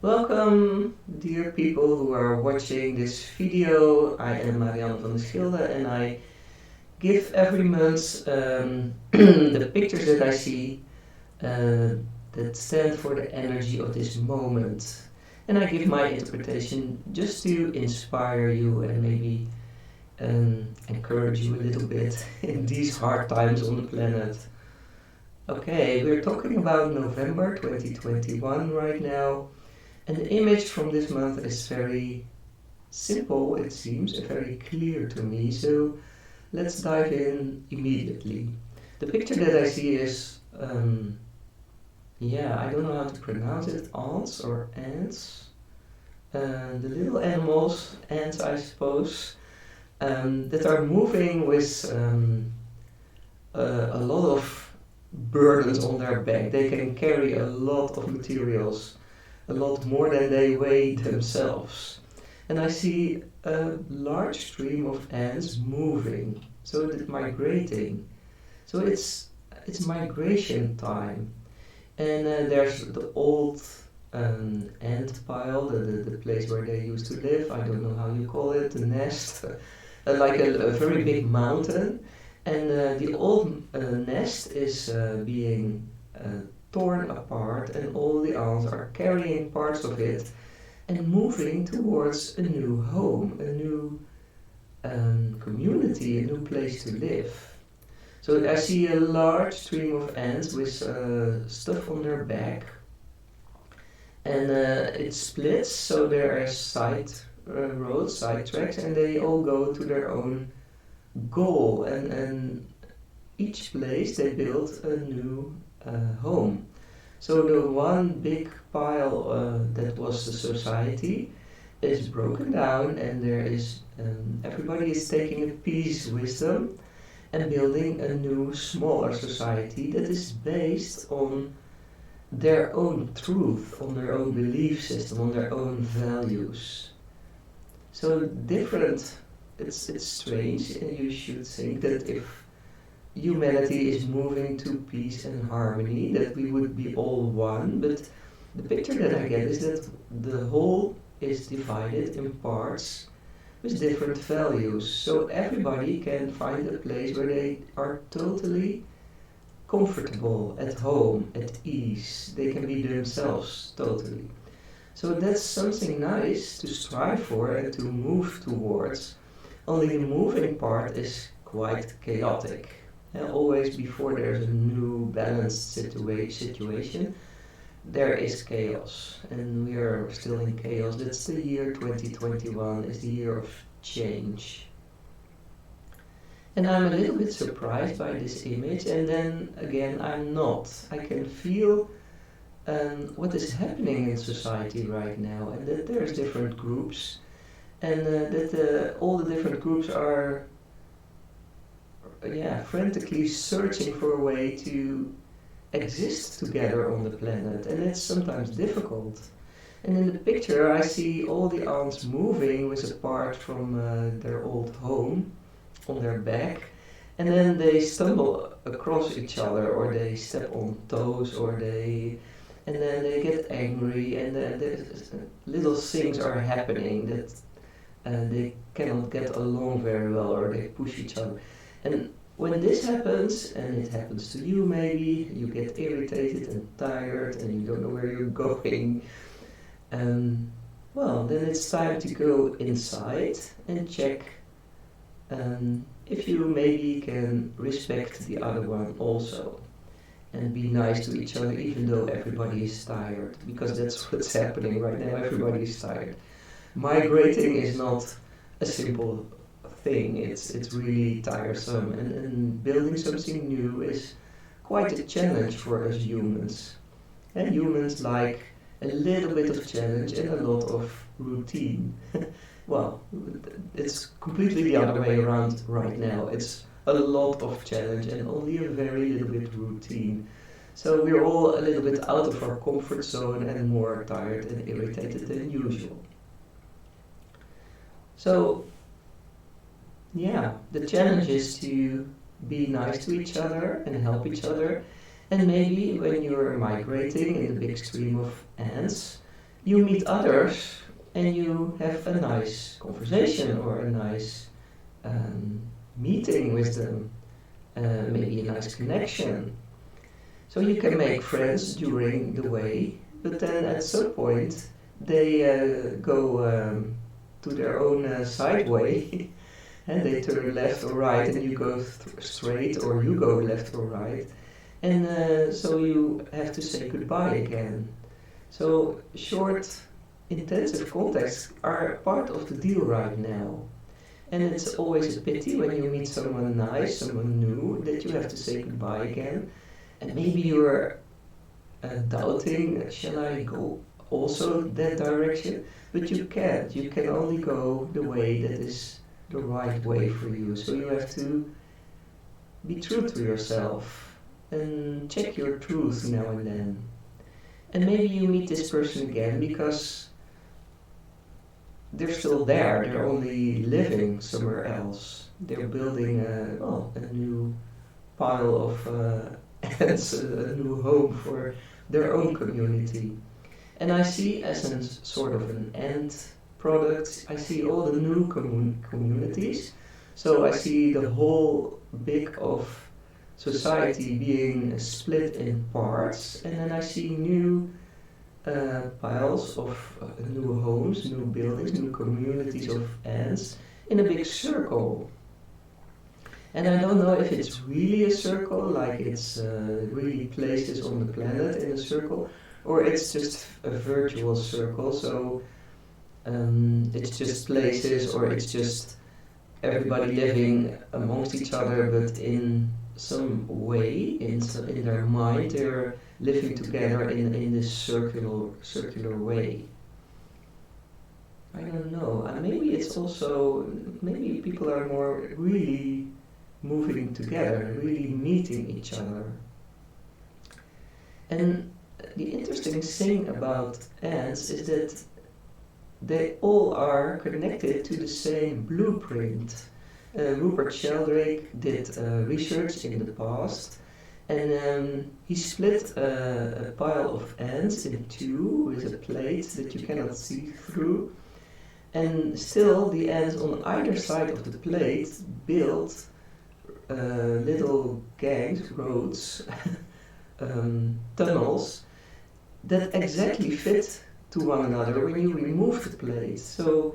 Welcome, dear people who are watching this video. I am Marianne van der Schilde and I give every month the pictures that I see that stand for the energy of this moment. And I give my interpretation just to inspire you and maybe encourage you a little bit in these hard times on the planet. Okay, we're talking about November 2021 right now. And the image from this month is very simple, it seems, and very clear to me. So let's dive in immediately. The picture that I see is, I don't know how to pronounce it, ants or ants. The little animals, ants I suppose, that are moving with a lot of burdens on their back. They can carry a lot of materials, a lot more than they weigh themselves. And I see a large stream of ants moving, so it's migrating. So it's migration time. And there's the old ant pile, the place where they used to live. I don't know how you call it, the nest, like a very big mountain. And the old nest is being torn apart, and all the ants are carrying parts of it and moving towards a new home, a new community, a new place to live. So I see a large stream of ants with stuff on their back, and it splits, so there are side roads, side tracks, and they all go to their own goal, and each place they build a new home. So the one big pile that was the society is broken down, and there is everybody is taking a piece with them and building a new smaller society that is based on their own truth, on their own belief system, on their own values. So different. It's strange, and you should think that if humanity is moving to peace and harmony, that we would be all one, but the picture that I get is that the whole is divided in parts with different values, so everybody can find a place where they are totally comfortable, at home, at ease. They can be themselves totally. So that's something nice to strive for and to move towards. Only the moving part is quite chaotic. And always before there's a new balanced situation, there is chaos. And we are still in chaos. That's the year 2021, is the year of change. And I'm a little bit surprised by this image, and then again I'm not. I can feel what is happening in society right now, and that there's different groups, and that all the different groups are frantically searching for a way to exist together on the planet, and it's sometimes difficult. And in the picture I see all the ants moving with a part from their old home on their back, and then they stumble across each other, or they step on toes, and then they get angry, and little things are happening that they cannot get along very well, or they push each other. And when this happens, and it happens to you maybe, you get irritated and tired and you don't know where you're going, then it's time to go inside and check if you maybe can respect the other one also, and be nice to each other even though everybody is tired, because that's what's happening right now. Everybody is tired. Migrating is not a simple thing, it's really tiresome, and building something new is quite a challenge for us humans. And humans like a little bit of challenge and a lot of routine. Well, it's completely the other way around right now. It's a lot of challenge and only a very little bit routine. So we're all a little bit out of our comfort zone and more tired and irritated than usual. So, the challenge is to be nice to each other and help each other. And maybe when you're migrating in the big stream of ants, you meet others and you have a nice conversation or a nice meeting with them, maybe a nice connection. So you can make friends during the way, but then at some point they go to their own side way and they turn left or right and you go straight or you go left or right. And so you have to say goodbye again. So short, intensive contacts are part of the deal right now. And it's always a pity when you meet someone nice, someone new, that you have to say goodbye again. And maybe you're doubting, shall I go also that direction? But you can't. You can only go the way that is the right way for you. So you have to be true to yourself and check your truth now and then. And maybe you meet this person again because they're still there, they're only living somewhere else. They're building a new pile of ants, a new home for their own community. And I see as a sort of an end product, I see all the new communities. So I see the whole big of society being split in parts, and then I see new piles of new homes, new buildings, new communities of ants in a big circle. And I don't know if it's really a circle, like it's really places on the planet in a circle, or it's just a virtual circle, so it's just places, or it's just everybody living amongst each other, but in some way, in their mind, they're living together in this circular way. I don't know. Maybe it's also, maybe people are more really moving together, really meeting each other. And the interesting thing about ants is that they all are connected to the same blueprint. Rupert Sheldrake did research in the past, and he split a pile of ants in two with a plate that you cannot see through, and still the ants on either side of the plate built little gangs, roads, tunnels that exactly fit to one another when you remove the plate. So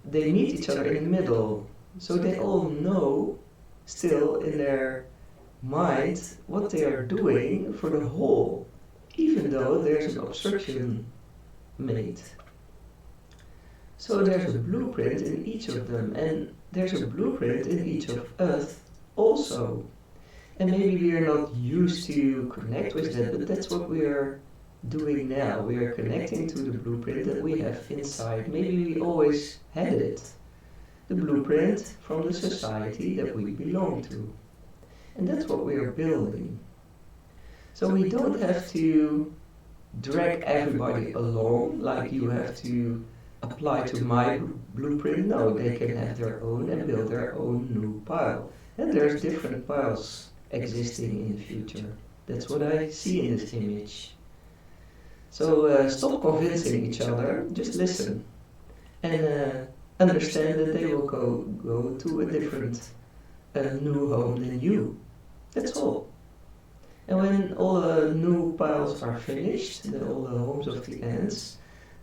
they meet each other in the middle. So they all know still in their mind what they are doing for the whole, even though there's an obstruction made. So there's a blueprint in each of them, and there's a blueprint in each of us also. And maybe we are not used to connect with that, but that's what we are doing now. We are connecting to the blueprint that we have inside. Maybe we always had it. The blueprint from the society that we belong to. And that's what we are building. So we don't have to drag everybody along like you have to apply to my blueprint. No, they can have their own and build their own new pile. And there's different piles existing in the future. That's what I see in this image. So stop convincing each other, just listen. And understand that they will go to a different new home than you. That's all. And when all the new piles are finished, all the homes of the ants,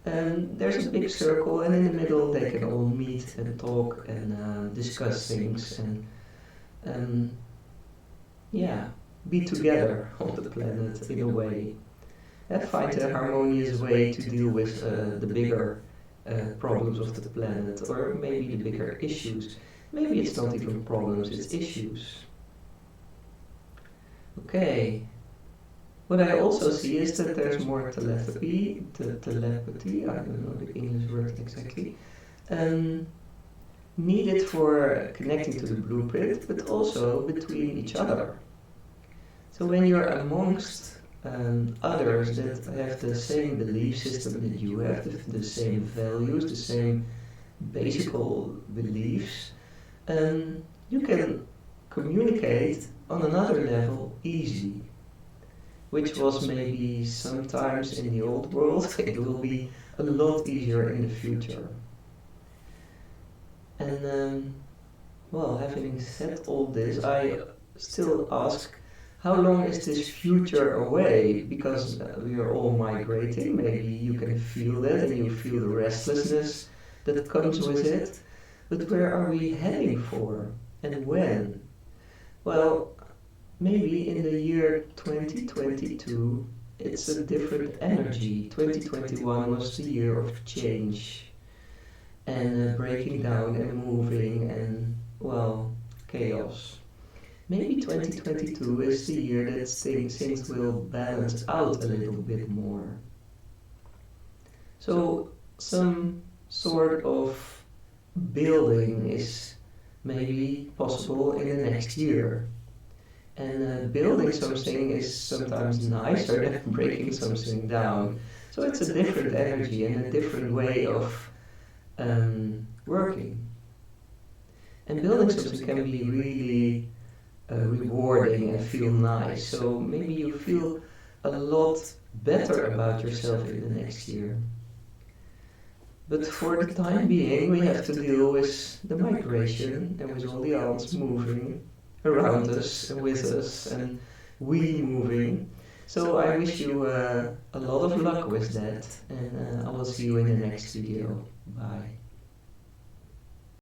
there's a big circle, and in the middle they can all meet and talk and discuss things and be together on the planet in a way. And find a harmonious way to deal with the bigger problems of the planet, or maybe the bigger issues. Maybe it's not even problems, it's issues. Okay. What I also see is that there's more telepathy, I don't know the English word exactly, needed for connecting to the blueprint, but also between each other. So when you're amongst others that have the same belief system that you have, the same values, the same basic beliefs, you can communicate on another level easy. which was maybe sometimes in the old world, it will be a lot easier in the future. And well, having said all this, I still ask, how long is this future away? Because we are all migrating, maybe you can feel that and you feel the restlessness that comes with it. But where are we heading for? And when? Well, maybe in the year 2022 it's a different energy. 2021 was the year of change and breaking down and moving and, well, chaos. Maybe 2022 is the year that things will balance out a little bit more. So, some sort of building is maybe possible in the next year. And building something is sometimes nicer than breaking something down. So it's a different energy and a different way of working. And building something can be really rewarding and feel nice. So maybe you feel a lot better about yourself in the next year. But for the time being, we have to deal with the migration and with all the ants moving around us and with us and we moving. So I wish you a lot of luck with that, and I will see you in the next video. Bye.